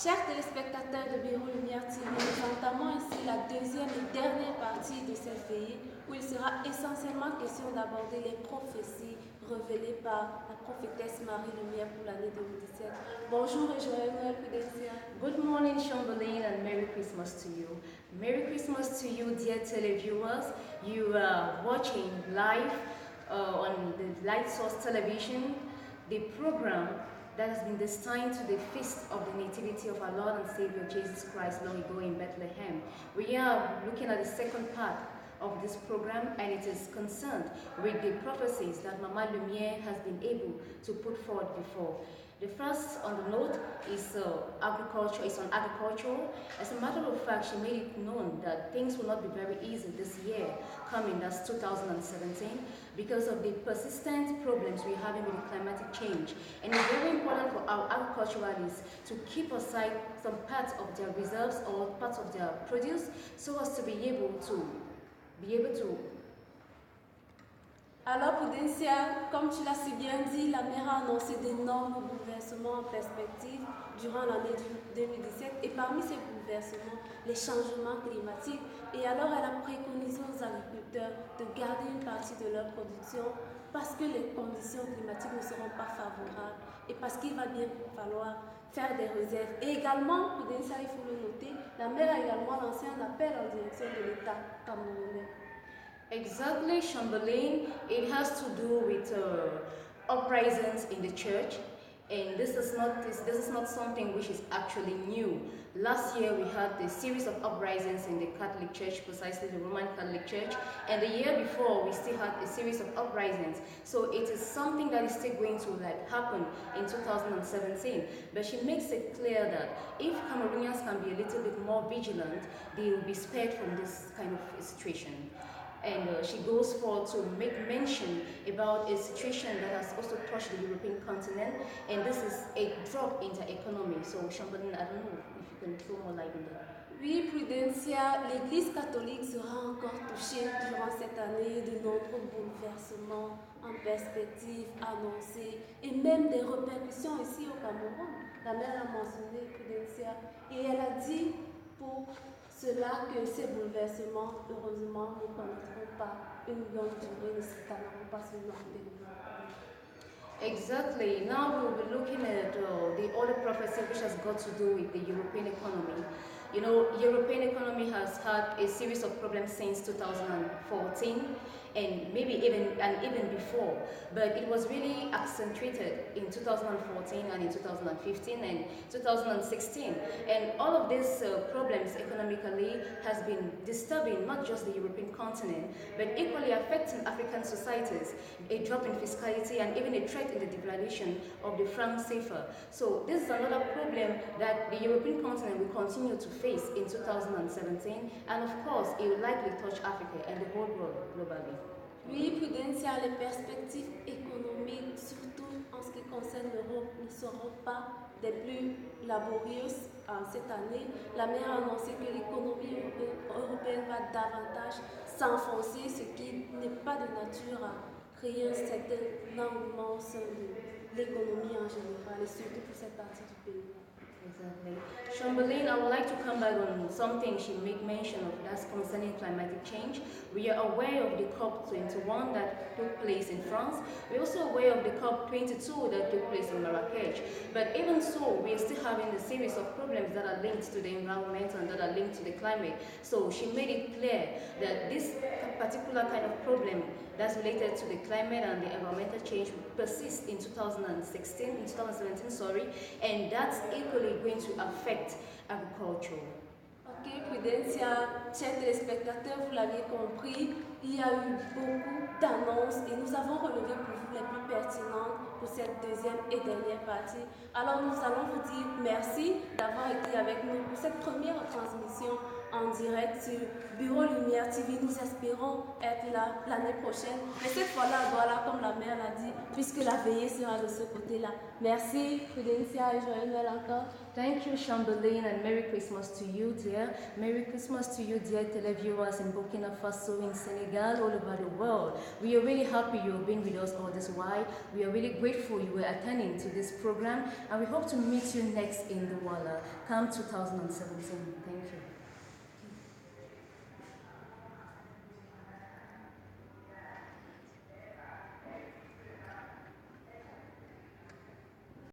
Chers téléspectateurs de Bureau Lumière TV, nous entamons ainsi la deuxième et dernière partie de cette veillée où il sera essentiellement question d'aborder les prophéties révélées par la prophétesse Marie Lumière pour l'année 2017. Bonjour et joyeux Noël, Prudencia. Good morning, Chamberlain, and Merry Christmas to you. Merry Christmas to you, dear televiewers. You are watching live on the Light Source Television, the program that has been destined to the feast of the Nativity of our Lord and Savior Jesus Christ long ago in Bethlehem. We are looking at the second part of this program, and it is concerned with the prophecies that Mama Lumière has been able to put forward before. The first on the note is agriculture. It's on agriculture. As a matter of fact, she made it known that things will not be very easy this year coming, that's 2017, because of the persistent problems we're having with the climatic change. And it's very important for our agriculturalists to keep aside some parts of their reserves or parts of their produce so as to be able to Alors Prudencia, comme tu l'as si bien dit, la mer a annoncé d'énormes bouleversements en perspective durant l'année 2017 et parmi ces bouleversements, les changements climatiques. Et alors elle a préconisé aux agriculteurs de garder une partie de leur production parce que les conditions climatiques ne seront pas favorables et parce qu'il va bien falloir faire des réserves. Et également, Prudencia, il faut le noter, la mer a également lancé un appel en direction de l'État camerounais. Exactly, Chamberlain. It has to do with uprisings in the church, and this is not something which is actually new. Last year we had a series of uprisings in the Catholic Church, precisely the Roman Catholic Church, and the year before we still had a series of uprisings. So it is something that is still going to happen in 2017. But she makes it clear that if Cameroonians can be a little bit more vigilant, they will be spared from this kind of situation. And she goes forward to make mention about a situation that has also touched the European continent, and this is a drop in the economy. So, Chamberlain, I don't know if you can throw more light on that. Oui, Prudencia, l'Église catholique sera encore touchée durant cette année de nombreux bouleversements en perspective annoncés et même des répercussions ici au Cameroun. La mère l'a mentionné, Prudencia, et elle a dit pour cela que ces bouleversements, heureusement, ne connaîtront pas une longue durée, ne s'étaleront pas sur une longue période. Exactly. Now we'll be looking at the other prophecy which has got to do with the European economy. You know, European economy has had a series of problems since 2014 and maybe even before, but it was really accentuated in 2014 and in 2015 and 2016, and all of these problems economically has been disturbing not just the European continent but equally affecting African societies, a drop in fiscality and even a threat in the devaluation of the franc CFA. So this is another problem that the European continent will continue to face in 2017, and of course it will likely touch Africa and the whole world globally. Oui, Prudencia, les perspectives économiques, surtout en ce qui concerne l'Europe, ne seront pas des plus laborieuses cette année. La mère a annoncé que l'économie européenne va davantage s'enfoncer, ce qui n'est pas de nature à créer un certain engouement au sein de l'économie en général et surtout pour cette partie du pays. Exactly. Chamberlain, I would like to come back on something she made mention of, that's concerning climatic change. We are aware of the COP21 that took place in France. We're also aware of the COP22 that took place in Marrakech. But even so, we are still having a series of problems that are linked to the environment and that are linked to the climate. So she made it clear that this particular kind of problem that's related to the climate and the environmental change will persist in 2017, sorry, and that's equally going to affect agriculture. Ok, Prudencia, chers téléspectateurs, vous l'aviez compris, il y a eu beaucoup d'annonces et nous avons relevé pour vous les plus pertinentes pour cette deuxième et dernière partie. Alors nous allons vous dire merci d'avoir été avec nous pour cette première transmission en direct sur Bureau Lumière TV. Nous espérons être là l'année prochaine. Mais cette fois-là, voilà, comme la mère l'a dit, puisque la veillée sera de ce côté-là. Merci, Prudencia et joyeux Noël encore. Thank you, Chamberlain, and Merry Christmas to you, dear. Merry Christmas to you, dear televiewers in Burkina Faso, in Senegal, all over the world. We are really happy you have been with us all this while. We are really grateful you were attending to this program, and we hope to meet you next in the Walla. Come 2017. Thank you.